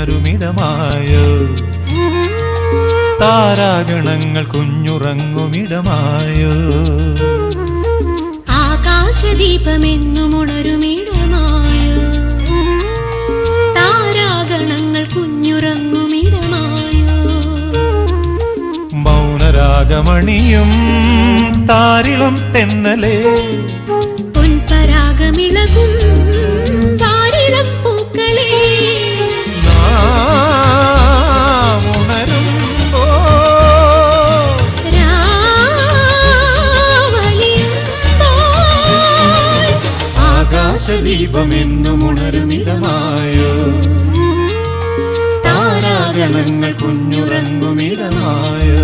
ഉണരുമിടമായോ താരാഗണങ്ങൾ കുഞ്ഞുറങ്ങുമിടമായോ ആകാശദീപമെന്നും ഉണരുമിടമായോ താരാഗണങ്ങൾ കുഞ്ഞുറങ്ങുമിടമായോ മൗനരാഗമണിയും താരിളം തെന്നലേ പൊൻപരാഗമിളകും താരിളം പൂക്കളേ ആകാശദീപമെന്നും ഉണരുമിടമായോ താരാഗണങ്ങൾ കുഞ്ഞുറങ്ങുമിടമായോ